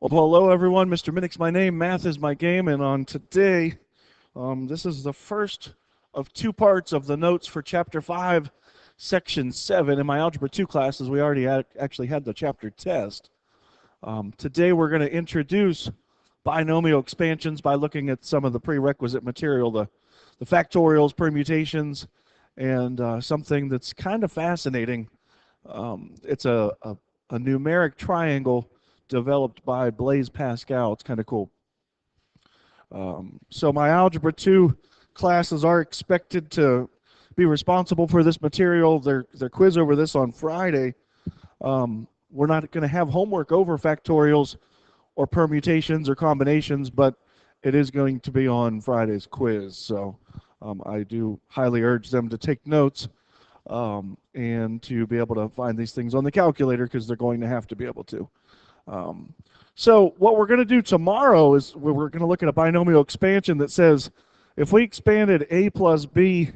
Well, hello everyone. Mr. Minnick's my name, math is my game, and on today, this is the first of two parts of the notes for Chapter 5, Section 7. In my Algebra II classes, we already actually had the chapter test. Today we're going to introduce binomial expansions by looking at some of the prerequisite material, the factorials, permutations, and something that's kind of fascinating. It's a numeric triangle developed by Pascal. It's kind of cool. So my Algebra II classes are expected to be responsible for this material. Their quiz over this on Friday. We're not going to have homework over factorials or permutations or combinations, but it is going to be on Friday's quiz. So I do highly urge them to take notes and to be able to find these things on the calculator, because they're going to have to be able to. So what we're going to do tomorrow is we're going to look at a binomial expansion that says if we expanded a plus b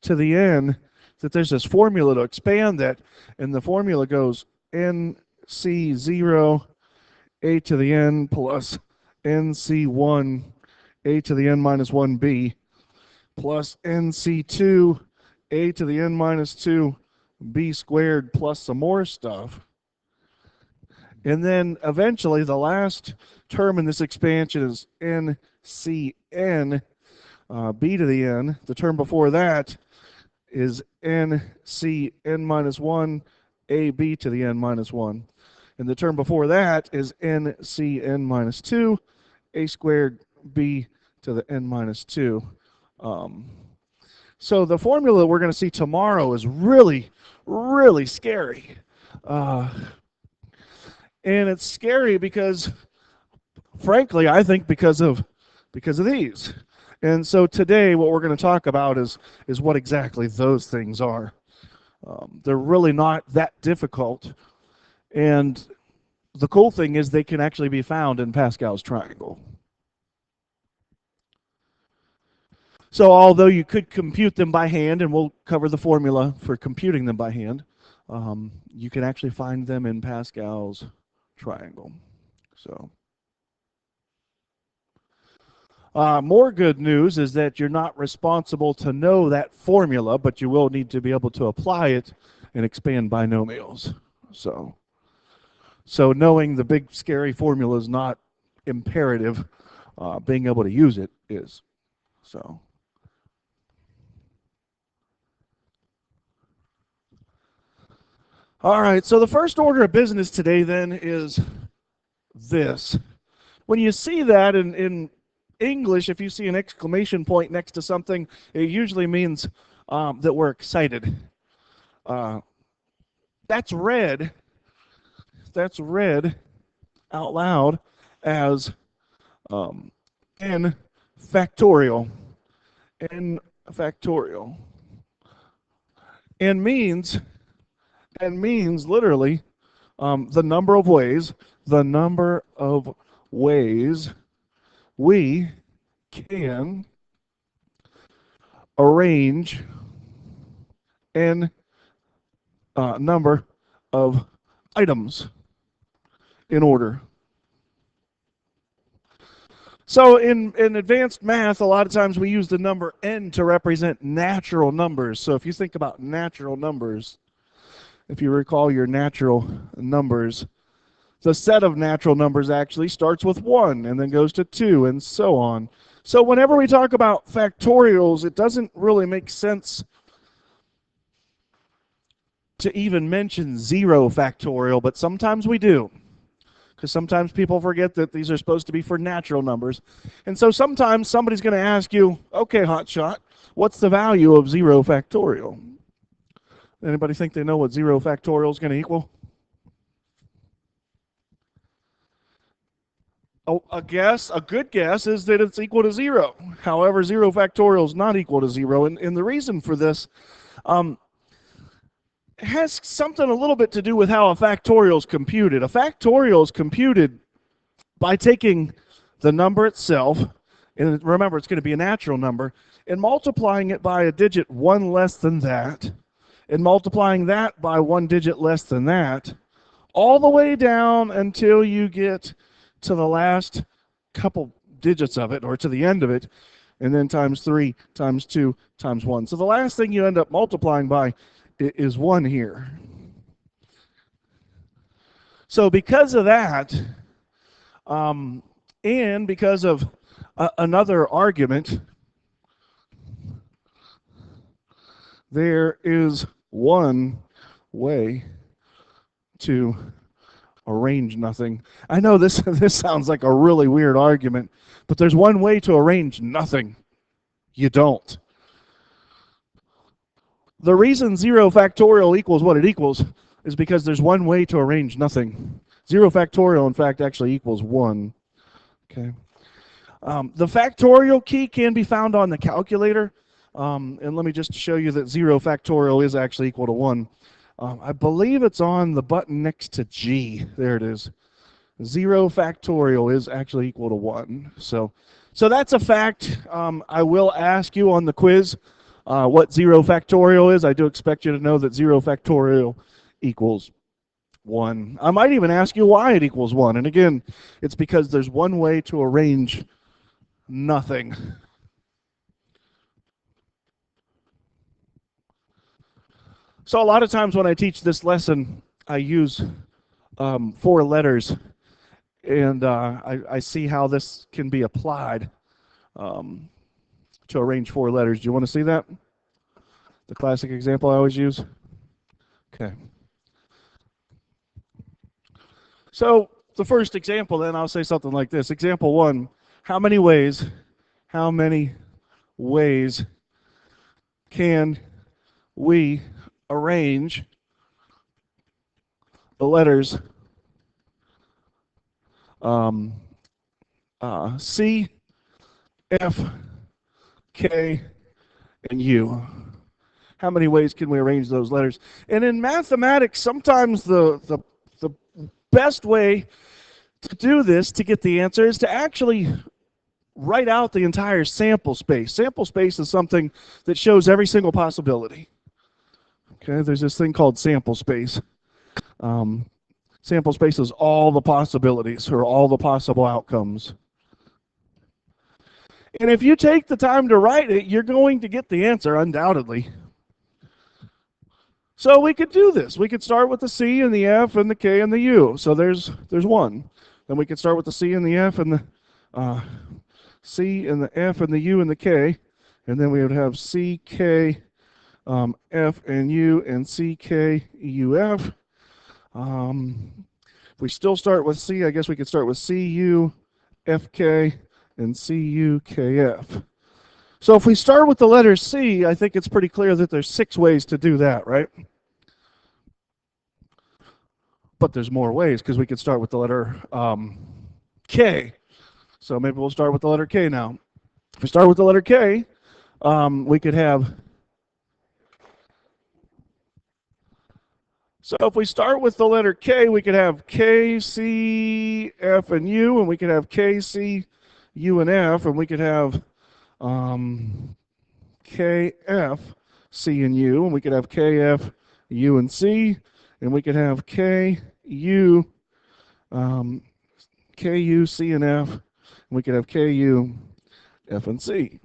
to the n, that there's this formula to expand that, and the formula goes nc0 a to the n plus nc1 a to the n minus 1b plus nc2 a to the n minus 2 b squared plus some more stuff. And then eventually the last term in this expansion is ncn b to the n. The term before that is ncn minus 1 ab to the n minus 1. And the term before that is ncn minus 2 a squared b to the n minus 2. So the formula that we're going to see tomorrow is really, really scary. And it's scary because, frankly, I think because of these. And so today what we're going to talk about is what exactly those things are. They're really not that difficult. And the cool thing is they can actually be found in Pascal's triangle. So although you could compute them by hand, and we'll cover the formula for computing them by hand, you can actually find them in Pascal's triangle. So more good news is that you're not responsible to know that formula, but you will need to be able to apply it and expand binomials. So knowing the big scary formula is not imperative. Being able to use it is. So all right, so the first order of business today then is this. When you see that in English, if you see an exclamation point next to something, it usually means that we're excited. That's read out loud as n factorial. N factorial. And means literally the number of ways we can arrange n number of items in order. So in advanced math, a lot of times we use the number n to represent natural numbers. So if you think about natural numbers, if you recall your natural numbers, the set of natural numbers actually starts with 1 and then goes to 2 and so on. So whenever we talk about factorials, it doesn't really make sense to even mention 0 factorial, but sometimes we do, because sometimes people forget that these are supposed to be for natural numbers. And so sometimes somebody's going to ask you, okay, hotshot, what's the value of 0 factorial? Anybody think they know what 0 factorial is going to equal? Oh, a good guess is that it's equal to 0. However, 0 factorial is not equal to 0. And the reason for this has something a little bit to do with how a factorial is computed. A factorial is computed by taking the number itself, and remember it's going to be a natural number, and multiplying it by a digit 1 less than that, and multiplying that by 1 digit less than that, all the way down until you get to the last couple digits of it, or to the end of it, and then times 3, times 2, times 1. So the last thing you end up multiplying by is 1 here. So because of that, and because of another argument, there is one way to arrange nothing. I know this sounds like a really weird argument, but there's one way to arrange nothing. You don't. The reason 0 factorial equals what it equals is because there's one way to arrange nothing. 0 factorial, in fact, actually equals 1. Okay. The factorial key can be found on the calculator. And let me just show you that 0 factorial is actually equal to 1. I believe it's on the button next to G. There it is. 0 factorial is actually equal to 1. So that's a fact. I will ask you on the quiz what 0 factorial is. I do expect you to know that 0 factorial equals 1. I might even ask you why it equals 1. And again, it's because there's one way to arrange nothing. So a lot of times when I teach this lesson, I use 4 letters, and I see how this can be applied to arrange 4 letters. Do you want to see that? The classic example I always use? Okay. So the first example, then, I'll say something like this. Example 1, how many ways can we arrange the letters C, F, K, and U? How many ways can we arrange those letters? And in mathematics, sometimes the best way to do this, to get the answer, is to actually write out the entire sample space. Sample space is something that shows every single possibility. Okay, there's this thing called sample space. Sample space is all the possibilities, or all the possible outcomes. And if you take the time to write it, you're going to get the answer, undoubtedly. So we could do this. We could start with the C and the F and the K and the U. So there's 1. Then we could start with the C and the F and the C and the F and the U and the K. And then we would have C, K, F and U, and C, K, U, F. If we still start with C, I guess we could start with C, U, F, K, and C, U, K, F. So if we start with the letter C, I think it's pretty clear that there's 6 ways to do that, right? But there's more ways, because we could start with the letter K. So maybe we'll start with the letter K now. If we start with the letter K, we could have... So if we start with the letter K, we could have K, C, F, and U, and we could have K, C, U, and F, and we could have K, F, C, and U, and we could have K, F, U, and C, and we could have K, U, K, U, C, and F, and we could have K, U, F, and C.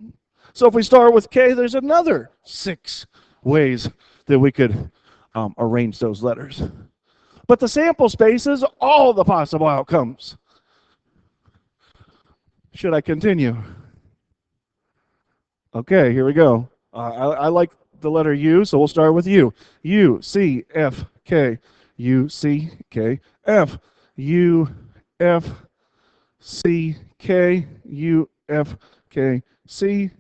So if we start with K, there's another 6 ways that we could arrange those letters. But the sample space is all the possible outcomes. Should I continue? Okay, here we go. I like the letter U, so we'll start with U. U, C, F, K. U, C, K, F. U, F, C, K. U, F, K, C.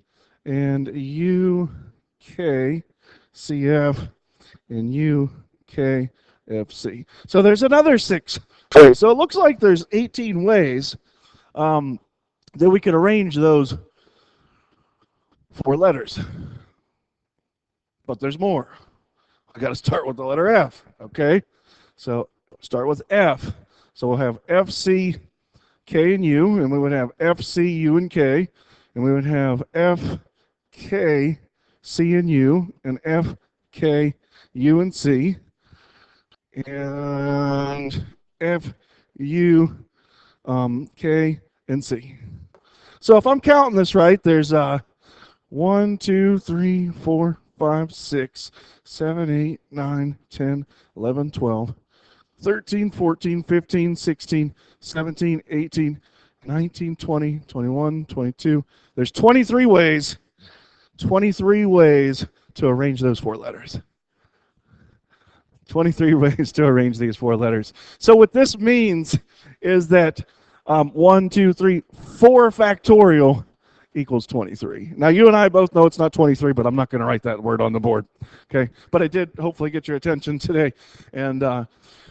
And U, K, C, F. And U, K, F, C. So there's another 6 ways. So it looks like there's 18 ways that we could arrange those 4 letters. But there's more. I got to start with the letter F, okay? So start with F. So we'll have F, C, K, and U, and we would have F, C, U, and K, and we would have F, K, C, and U, and F, K, U, and C, and F, U, K, and C. So if I'm counting this right, there's 1, 2, 3, 4, 5, 6, 7, 8, 9, 10, 11, 12, 13, 14, 15, 16, 17, 18, 19, 20, 21, 22. There's 23 ways to arrange those four letters. 23 ways to arrange these four letters. So what this means is that 1, 2, 3, 4 factorial equals 23. Now you and I both know it's not 23, but I'm not going to write that word on the board. Okay, but I did hopefully get your attention today. And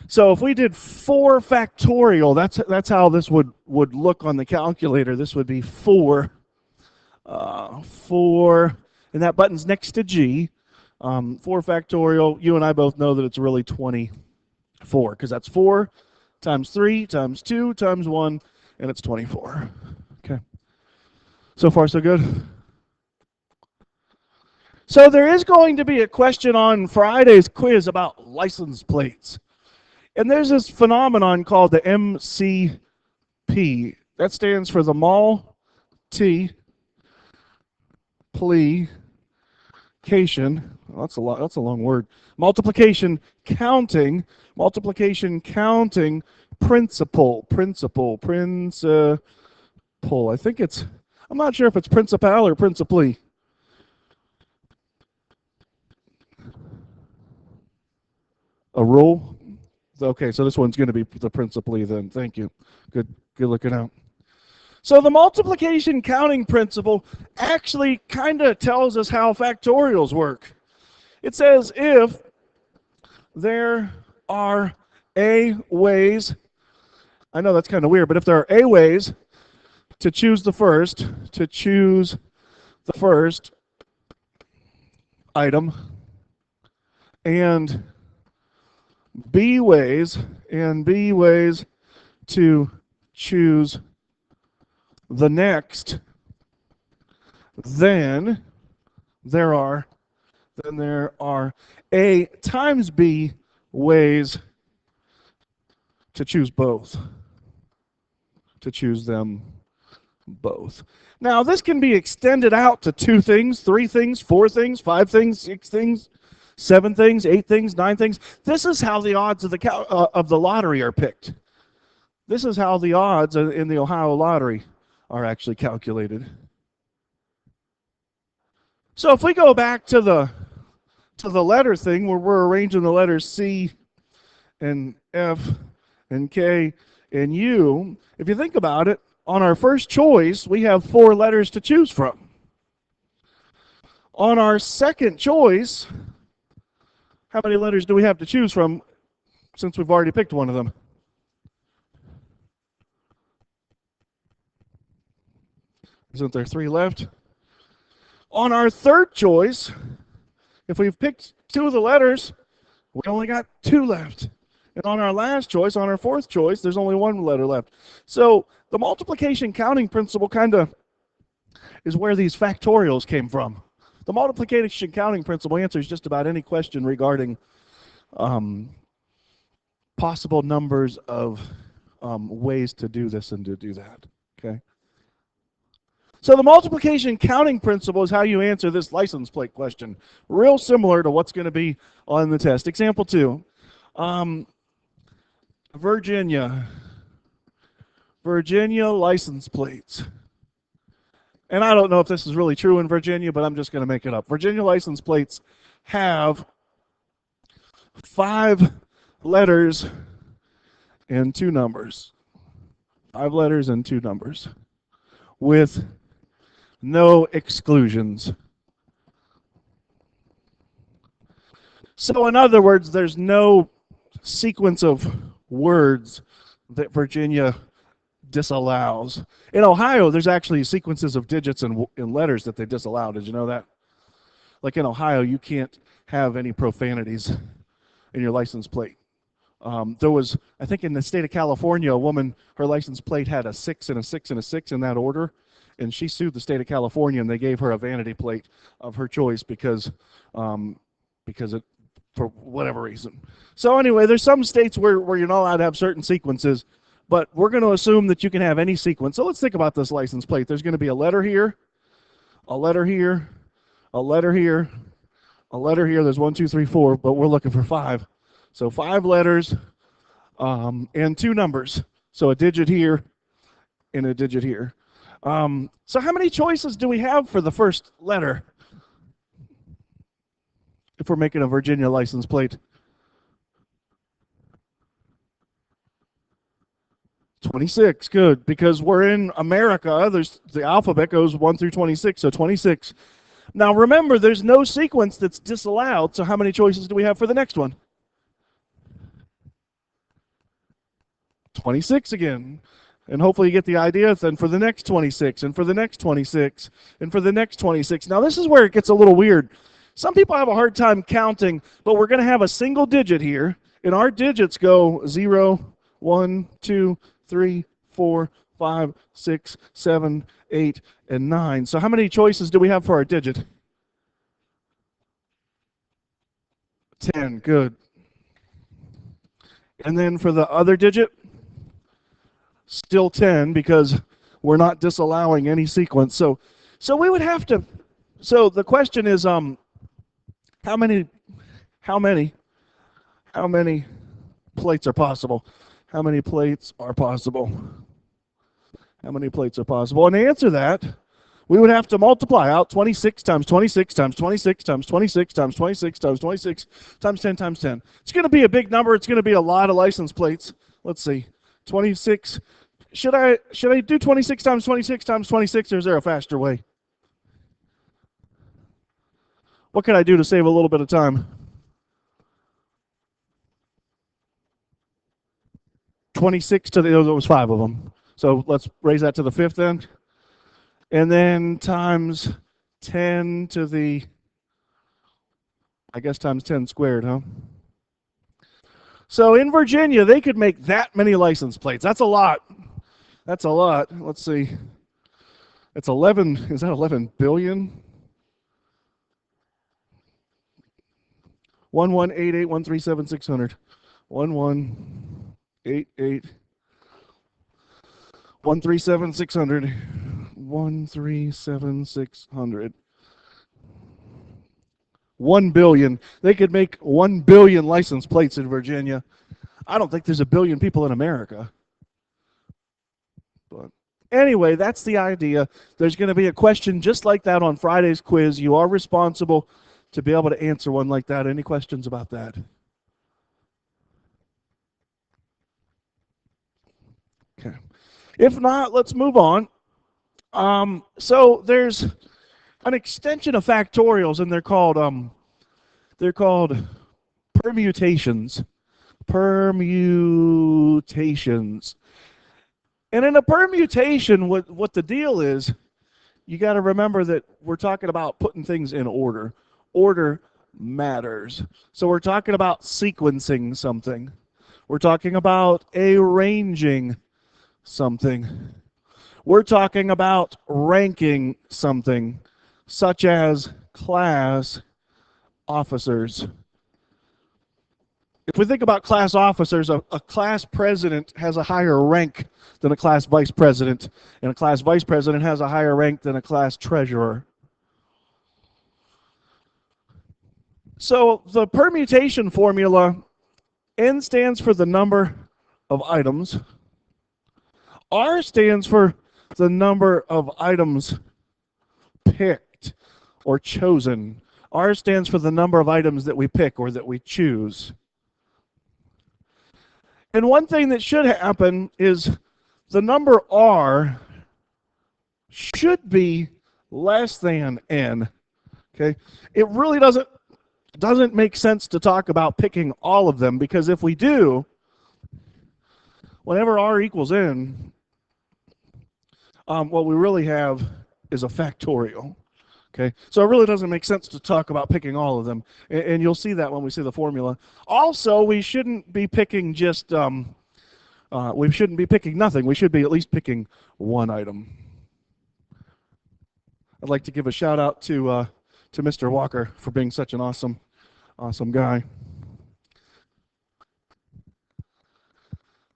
so if we did 4 factorial, that's how this would look on the calculator. This would be 4, and that button's next to G. 4 factorial, you and I both know that it's really 24, because that's 4 times 3 times 2 times 1, and it's 24. Okay. So far, so good? So there is going to be a question on Friday's quiz about license plates. And there's this phenomenon called the MCP. That stands for the multiplication. Well, that's a long word. Multiplication counting principle. I think I'm not sure if it's principal or principally. A rule? Okay, so this one's going to be the principally then. Thank you. Good looking out. So the multiplication counting principle actually kind of tells us how factorials work. It says if there are A ways, I know that's kind of weird, but if there are A ways to choose the first item, and B ways to choose the next, then there are A times B ways to choose both, to choose them both. Now this can be extended out to 2 things, 3 things, 4 things, 5 things, 6 things, 7 things, 8 things, 9 things. This is how the odds of the lottery are picked. This is how the odds in the Ohio lottery are actually calculated. So if we go back to the letter thing where we're arranging the letters C and F and K and U, if you think about it, on our first choice, we have 4 letters to choose from. On our second choice, how many letters do we have to choose from since we've already picked one of them? Isn't there 3 left? On our third choice, if we've picked 2 of the letters, we only got 2 left. And on our last choice, on our fourth choice, there's only 1 letter left. So the multiplication counting principle kind of is where these factorials came from. The multiplication counting principle answers just about any question regarding possible numbers of ways to do this and to do that. Okay. So the multiplication counting principle is how you answer this license plate question. Real similar to what's going to be on the test. Example 2. Virginia license plates. And I don't know if this is really true in Virginia, but I'm just going to make it up. Virginia license plates have 5 letters and 2 numbers. 5 letters and 2 numbers with no exclusions. So in other words, there's no sequence of words that Virginia disallows. In Ohio, there's actually sequences of digits and letters that they disallow. Did you know that? Like in Ohio, you can't have any profanities in your license plate. There was, I think in the state of California, a woman, her license plate had a 6 and a 6 and a 6 in that order, and she sued the state of California, and they gave her a vanity plate of her choice because it, for whatever reason. So anyway, there's some states where you're not allowed to have certain sequences, but we're going to assume that you can have any sequence. So let's think about this license plate. There's going to be a letter here, a letter here, a letter here, a letter here. There's 1, 2, 3, 4, but we're looking for 5. So 5 letters and 2 numbers. So a digit here and a digit here. So how many choices do we have for the first letter if we're making a Virginia license plate? 26, good, because we're in America. The alphabet goes 1 through 26, so 26. Now remember, there's no sequence that's disallowed, so how many choices do we have for the next one? 26 again. And hopefully you get the idea, then for the next 26, and for the next 26, and for the next 26. Now this is where it gets a little weird. Some people have a hard time counting, but we're going to have a single digit here, and our digits go 0, 1, 2, 3, 4, 5, 6, 7, 8, and 9. So how many choices do we have for our digit? 10, good. And then for the other digit, still 10, because we're not disallowing any sequence. So we would have to, so the question is, how many plates are possible? How many plates are possible? How many plates are possible? And to answer that, we would have to multiply out 26 times 26 times 26 times 26 times 26 times 26 times 10 times 10. It's going to be a big number. It's going to be a lot of license plates. Let's see. 26. Should I do 26 times 26 times 26, or is there a faster way? What can I do to save a little bit of time? 26 to the, there was 5 of them. So let's raise that to the 5th then. And then times 10 to the, I guess times 10 squared, huh? So in Virginia, they could make that many license plates. That's a lot. That's a lot. Let's see. It's 11, is that 11 billion? 1188137 1188 137 600 137 600 1 billion. They could make 1 billion license plates in Virginia. I don't think there's a billion people in America. But anyway, that's the idea. There's going to be a question just like that on Friday's quiz. You are responsible to be able to answer one like that. Any questions about that? Okay. If not, let's move on. So there's an extension of factorials, and they're called permutations. Permutations. And in a permutation, what the deal is, you got to remember that we're talking about putting things in order. Order matters. So we're talking about sequencing something. We're talking about arranging something. We're talking about ranking something, such as class officers. If we think about class officers, a class president has a higher rank than a class vice president, and a class vice president has a higher rank than a class treasurer. So the permutation formula, N stands for the number of items. R stands for the number of items picked or chosen. R stands for the number of items that we pick or that we choose. And one thing that should happen is the number R should be less than N. Okay? It really doesn't make sense to talk about picking all of them, because if we do, whenever R equals N, what we really have is a factorial. Okay, so it really doesn't make sense to talk about picking all of them, and you'll see that when we see the formula. Also, we shouldn't be picking just we shouldn't be picking nothing. We should be at least picking one item. I'd like to give a shout out to Mr. Walker for being such an awesome guy.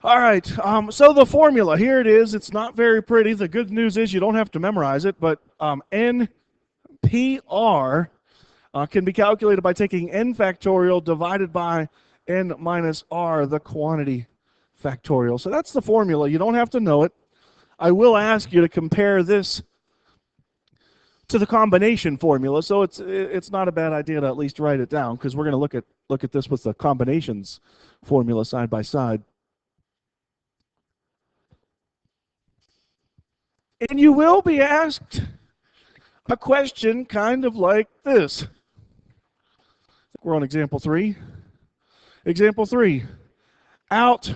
All right, so the formula, here it is. It's not very pretty. The good news is you don't have to memorize it, but NPR can be calculated by taking n factorial divided by n minus r, the quantity factorial. So that's the formula. You don't have to know it. I will ask you to compare this to the combination formula, so it's not a bad idea to at least write it down, because we're going to look at this with the combinations formula side by side. And you will be asked a question kind of like this. We're on example 3. Example 3. Out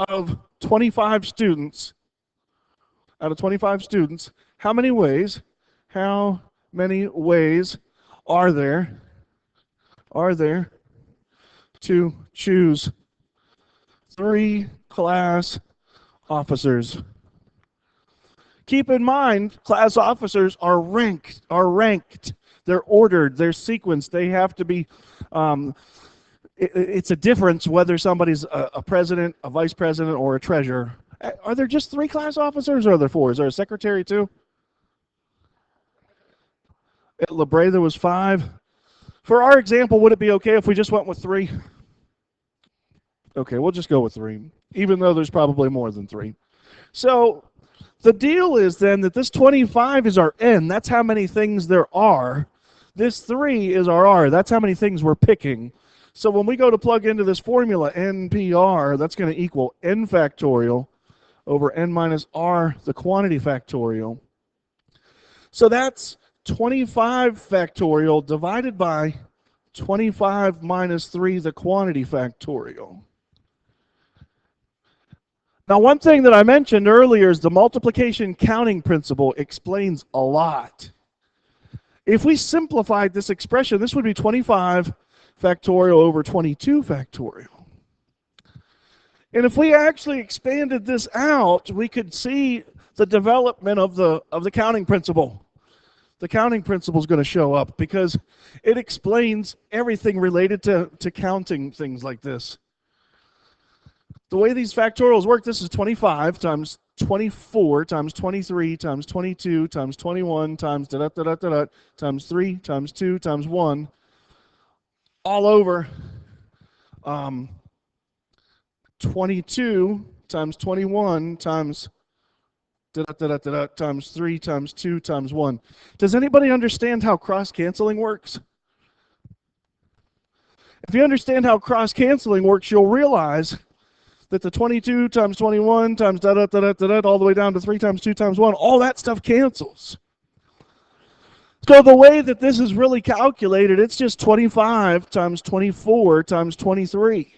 of 25 students, how many ways are there to choose 3 class officers? Keep in mind, class officers are ranked. They're ordered. They're sequenced. They have to be. It's a difference whether somebody's a president, a vice president, or a treasurer. Are there just 3 class officers, or are there 4? Is there a secretary too? At La Brea there was 5. For our example, would it be okay if we just went with 3? Okay, we'll just go with 3, even though there's probably more than 3. So the deal is then that this 25 is our n. That's how many things there are. This 3 is our r. That's how many things we're picking. So when we go to plug into this formula, NPR, that's going to equal n factorial over n minus r, the quantity factorial. So that's 25 factorial divided by 25 minus 3, the quantity factorial. Now, one thing that I mentioned earlier is the multiplication counting principle explains a lot. If we simplified this expression, this would be 25 factorial over 22 factorial. And if we actually expanded this out, we could see the development of the counting principle. The counting principle is going to show up because it explains everything related to counting things like this. The way these factorials work, this is 25 times 24 times 23 times 22 times 21 times times 3 times 2 times 1 all over 22 times 21 times times 3 times 2 times 1. Does anybody understand how cross-canceling works? If you understand how cross-canceling works, you'll realize that the 22 times 21 times all the way down to 3 times 2 times 1, all that stuff cancels. So the way that this is really calculated, it's just 25 times 24 times 23.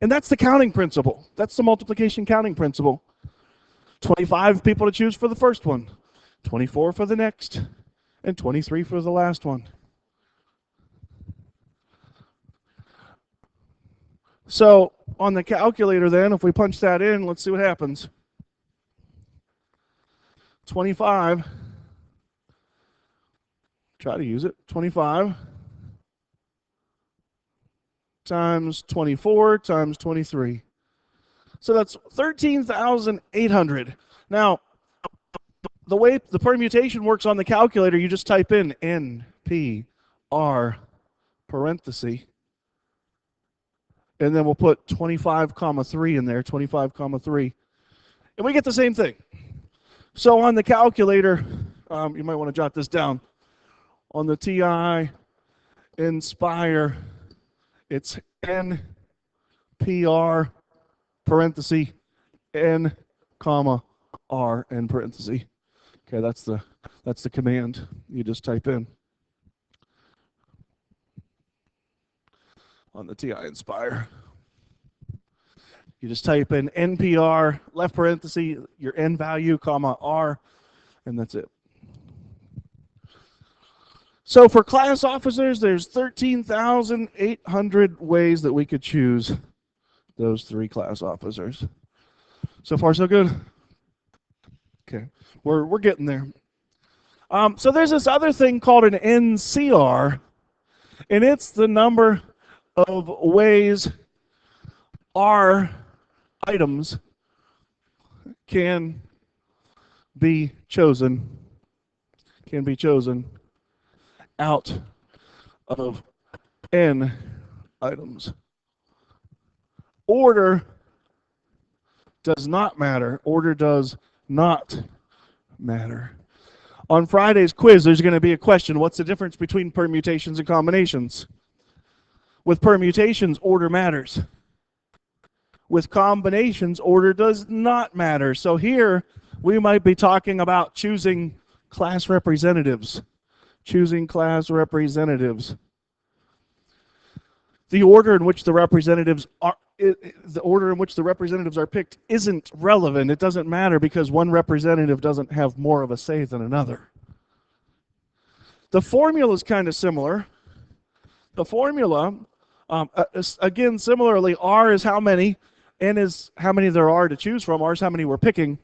And that's the counting principle. That's the multiplication counting principle. 25 people to choose for the first one, 24 for the next, and 23 for the last one. So on the calculator then, if we punch that in, let's see what happens. 25, try to use it, 25 times 24 times 23. So that's 13,800. Now, the way the permutation works on the calculator, you just type in NPR parenthesis, and then we'll put 25 comma 3 in there, 25 comma 3, and we get the same thing. So on the calculator, you might want to jot this down. On the TI Inspire, it's NPR parenthesis N comma R in parenthesis. Okay, that's the command you just type in on the TI Inspire. You just type in NPR, left parenthesis, your N value, comma R, and that's it. So for class officers, there's 13,800 ways that we could choose those 3 class officers. So far, so good? Okay, we're getting there. So there's this other thing called an NCR, and it's the number of ways R items can be chosen out of n items. Order does not matter. Order does not matter. On Friday's quiz, there's going to be a question: what's the difference between permutations and combinations? With permutations, order matters. With combinations, order does not matter. So here, we might be talking about choosing class representatives. Choosing class representatives. The order in which the representatives are picked isn't relevant. It doesn't matter because one representative doesn't have more of a say than another. The formula is kind of similar. The formula, again, similarly, R is how many, N is how many there are to choose from, R is how many we're picking.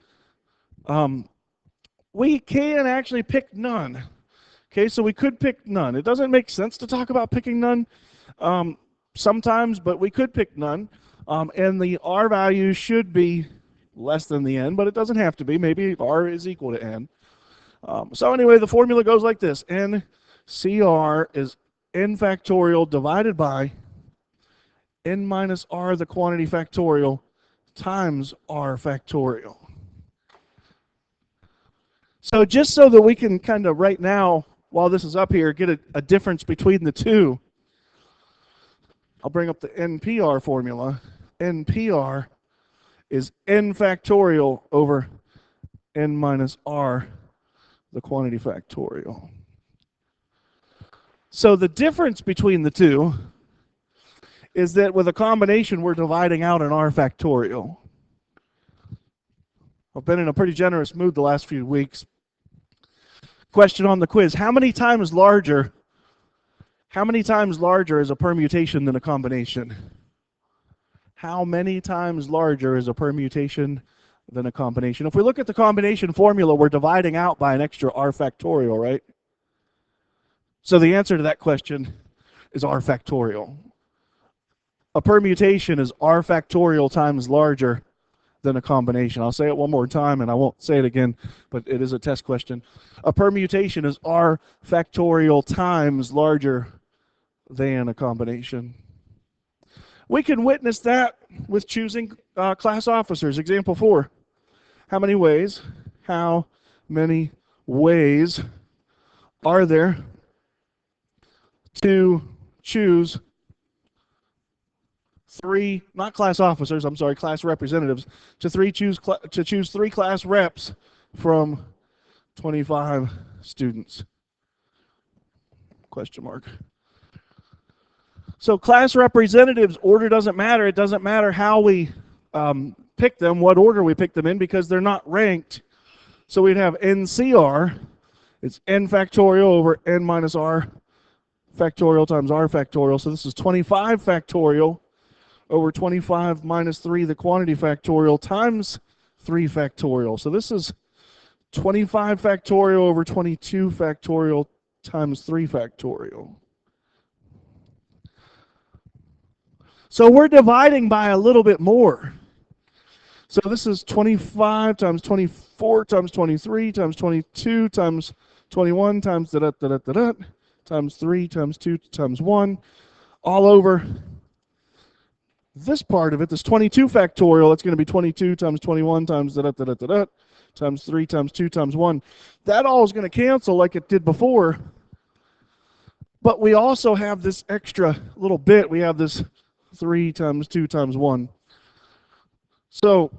We can actually pick none. Okay, so we could pick none. It doesn't make sense to talk about picking none sometimes, but we could pick none. And the R value should be less than the N, but it doesn't have to be. Maybe R is equal to N. So anyway, the formula goes like this. NCR is N factorial divided by N minus R, the quantity factorial, times R factorial. So just so that we can kind of right now, while this is up here, get a difference between the two, I'll bring up the NPR formula. NPR is N factorial over N minus R, the quantity factorial. So the difference between the two is that with a combination, we're dividing out an R factorial. I've been in a pretty generous mood the last few weeks. Question on the quiz: how many times larger is a permutation than a combination? How many times larger is a permutation than a combination? If we look at the combination formula, we're dividing out by an extra R factorial, right? So the answer to that question is R factorial. A permutation is R factorial times larger than a combination. I'll say it one more time, and I won't say it again, but it is a test question. A permutation is R factorial times larger than a combination. We can witness that with choosing class officers. Example 4. How many ways are there to choose three, not class officers, I'm sorry, class representatives, to choose three class reps from 25 students? Question mark. So class representatives, order doesn't matter. It doesn't matter how we pick them, what order we pick them in, because they're not ranked. So we'd have NCR, it's N factorial over N minus R factorial times R factorial. So this is 25 factorial over 25 minus 3, the quantity factorial, times 3 factorial. So this is 25 factorial over 22 factorial times 3 factorial. So we're dividing by a little bit more. So this is 25 times 24 times 23 times 22 times 21 times da-da-da-da-da-da times 3 times 2 times 1 all over this part of it. This 22 factorial, it's going to be 22 times 21 times da-da-da-da-da times 3 times 2 times 1. That all is going to cancel like it did before. But we also have this extra little bit. We have this 3 times 2 times 1. So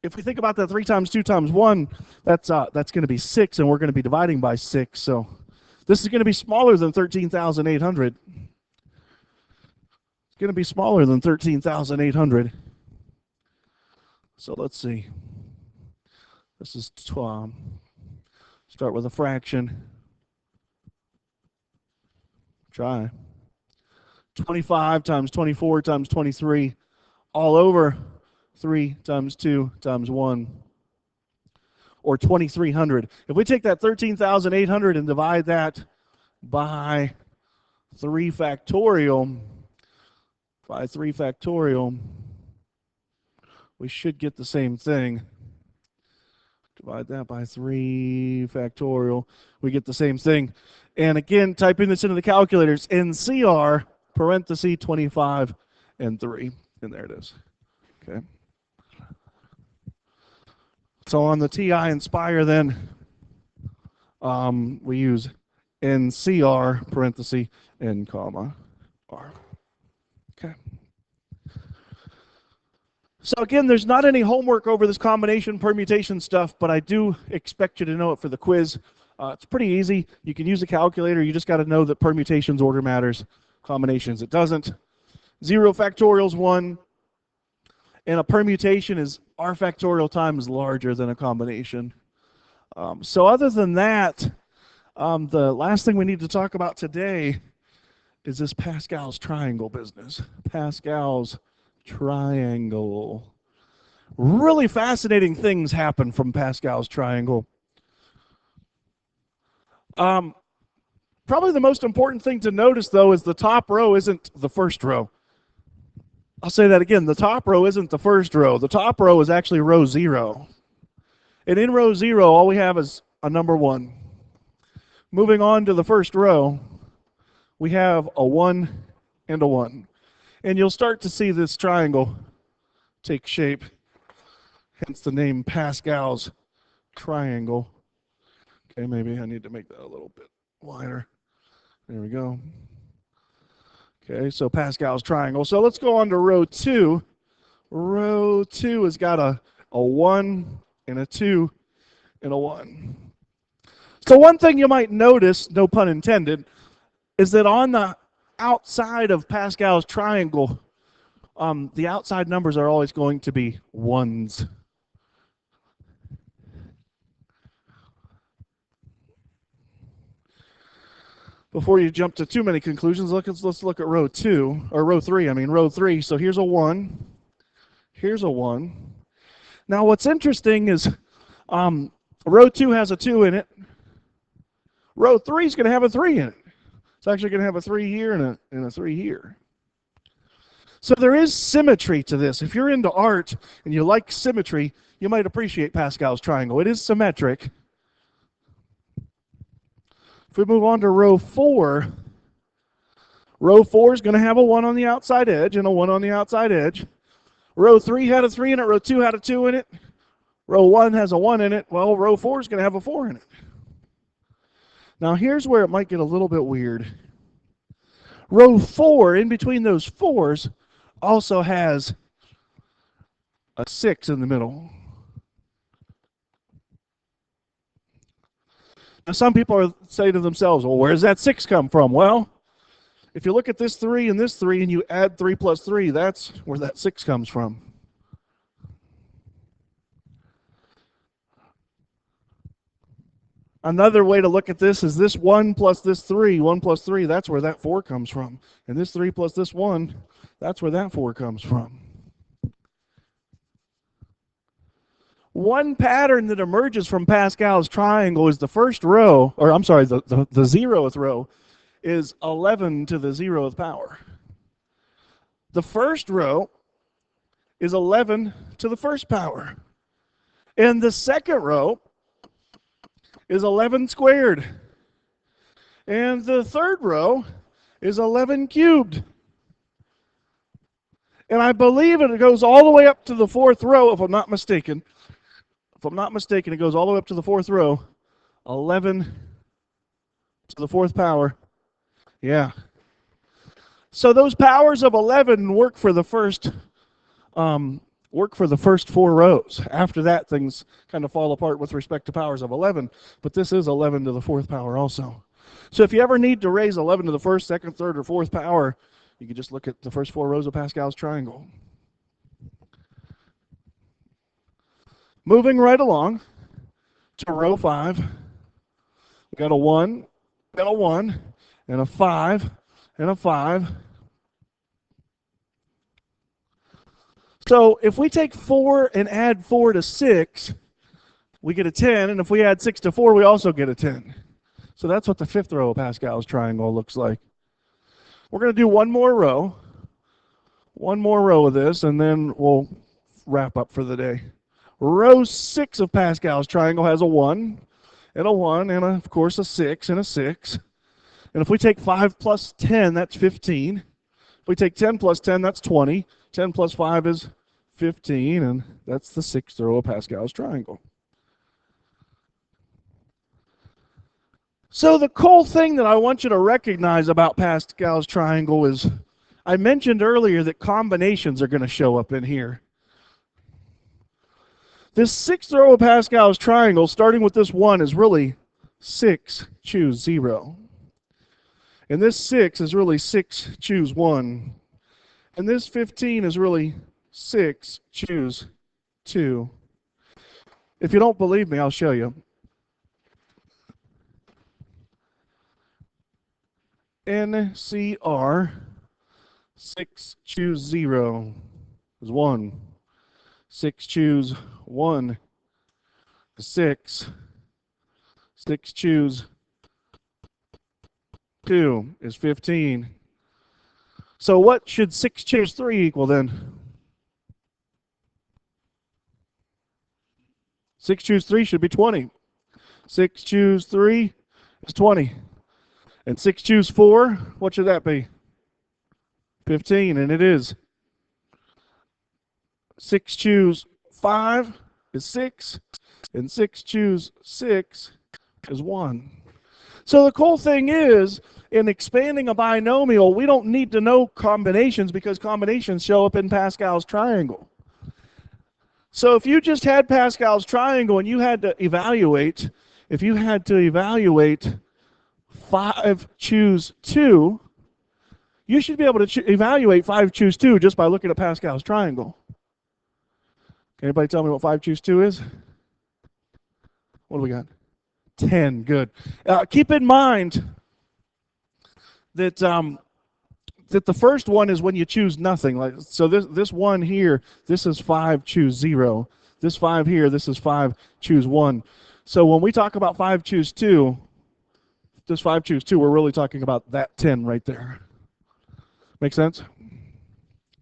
if we think about that 3 times 2 times 1, that's going to be 6, and we're going to be dividing by 6. So this is going to be smaller than 13,800. It's going to be smaller than 13,800. So let's see. This is start with a fraction. Try. 25 times 24 times 23 all over 3 times 2 times 1, or 2,300. If we take that 13,800 and divide that by 3 factorial, we should get the same thing. Divide that by 3 factorial. We get the same thing. And again, typing this into the calculators, NCR, parenthesis 25 and 3. And there it is. Okay. So on the TI Inspire then, we use NCR, parenthesis, N, comma, R. Okay. So again, there's not any homework over this combination permutation stuff, but I do expect you to know it for the quiz. It's pretty easy. You can use a calculator. You just got to know that permutations order matters. Combinations, it doesn't. 0 factorial is 1. And a permutation is r factorial times larger than a combination. So other than that, the last thing we need to talk about today is this Pascal's triangle business. Pascal's triangle. Really fascinating things happen from Pascal's triangle. Probably the most important thing to notice, though, is the top row isn't the first row. I'll say that again. The top row isn't the first row. The top row is actually row 0. And in row 0, all we have is a number 1. Moving on to the first row, we have a 1 and a 1. And you'll start to see this triangle take shape, hence the name Pascal's triangle. Okay, maybe I need to make that a little bit wider. There we go. Okay, so Pascal's triangle. So let's go on to row 2. Row 2 has got a 1 and a 2 and a 1. So one thing you might notice, no pun intended, is that on the outside of Pascal's triangle, the outside numbers are always going to be 1s. Before you jump to too many conclusions, let's look at row 2, or row 3, row 3. So here's a 1, here's a 1. Now what's interesting is row 2 has a 2 in it. Row 3 is going to have a 3 in it. It's actually going to have a 3 here and a 3 here. So there is symmetry to this. If you're into art and you like symmetry, you might appreciate Pascal's triangle. It is symmetric. If we move on to row 4 is going to have a 1 on the outside edge and a 1 on the outside edge. Row 3 had a 3 in it. Row 2 had a 2 in it. Row 1 has a 1 in it. Well, row 4 is going to have a 4 in it. Now here's where it might get a little bit weird. Row 4, in between those 4s, also has a 6 in the middle. Now some people say to themselves, well, where does that 6 come from? Well, if you look at this 3 and this 3 and you add 3 plus 3, that's where that 6 comes from. Another way to look at this is this 1 plus this 3, 1 plus 3, that's where that 4 comes from. And this 3 plus this 1, that's where that 4 comes from. One pattern that emerges from Pascal's triangle is the first row, or I'm sorry, the 0th row is 11 to the 0th power. The first row is 11 to the first power. And the second row is 11 squared. And the third row is 11 cubed. And I believe it goes all the way up to the 4th row, if I'm not mistaken. If I'm not mistaken, it goes all the way up to the 4th row. 11 to the 4th power. Yeah. So those powers of 11 work for the first 4 rows. After that, things kind of fall apart with respect to powers of 11. But this is 11 to the 4th power also. So if you ever need to raise 11 to the 1st, 2nd, 3rd, or 4th power, you can just look at the first 4 rows of Pascal's triangle. Moving right along to row 5, we got a 1, and a 1, and a 5, and a 5. So if we take 4 and add 4 to 6, we get a 10, and if we add 6 to 4, we also get a 10. So that's what the 5th row of Pascal's triangle looks like. We're going to do one more row of this, and then we'll wrap up for the day. Row 6 of Pascal's triangle has a 1, and a 1, and of course a 6 and a 6. And if we take 5 plus 10, that's 15. If we take 10 plus 10, that's 20. 10 plus 5 is 15, and that's the 6th row of Pascal's triangle. So the cool thing that I want you to recognize about Pascal's triangle is I mentioned earlier that combinations are going to show up in here. This 6th row of Pascal's triangle, starting with this 1, is really 6, choose 0. And this 6 is really 6, choose 1. And this 15 is really 6, choose 2. If you don't believe me, I'll show you. NCR, 6, choose 0 is 1. 6, choose 1 is 6. 6, choose 2 is 15. So what should 6 choose 3 equal then? 6 choose 3 should be 20. 6 choose 3 is 20. And 6 choose 4, what should that be? 15, and it is. 6 choose 5 is 6, and 6 choose 6 is 1. So the cool thing is, in expanding a binomial, we don't need to know combinations because combinations show up in Pascal's triangle. So if you just had Pascal's triangle and you had to evaluate, if you had to evaluate 5 choose 2, you should be able to evaluate 5 choose 2 just by looking at Pascal's triangle. Can anybody tell me what 5 choose 2 is? What do we got? 10, good. Keep in mind that that the first one is when you choose nothing. Like so, this one here, this is 5 choose 0. This 5 here, this is 5 choose 1. So when we talk about 5 choose 2, this 5 choose 2, we're really talking about that 10 right there. Make sense?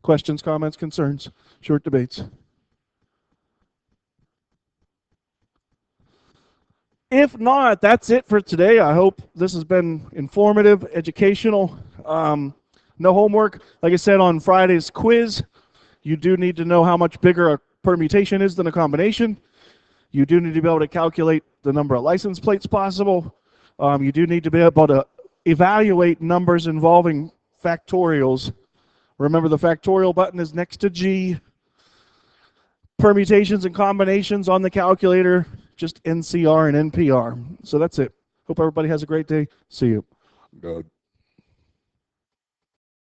Questions, comments, concerns, short debates. If not, that's it for today. I hope this has been informative, educational. No homework. Like I said on Friday's quiz, you do need to know how much bigger a permutation is than a combination. You do need to be able to calculate the number of license plates possible. You do need to be able to evaluate numbers involving factorials. Remember, the factorial button is next to G. Permutations and combinations on the calculator, just NCR and NPR. So that's it. Hope everybody has a great day. See you. Good.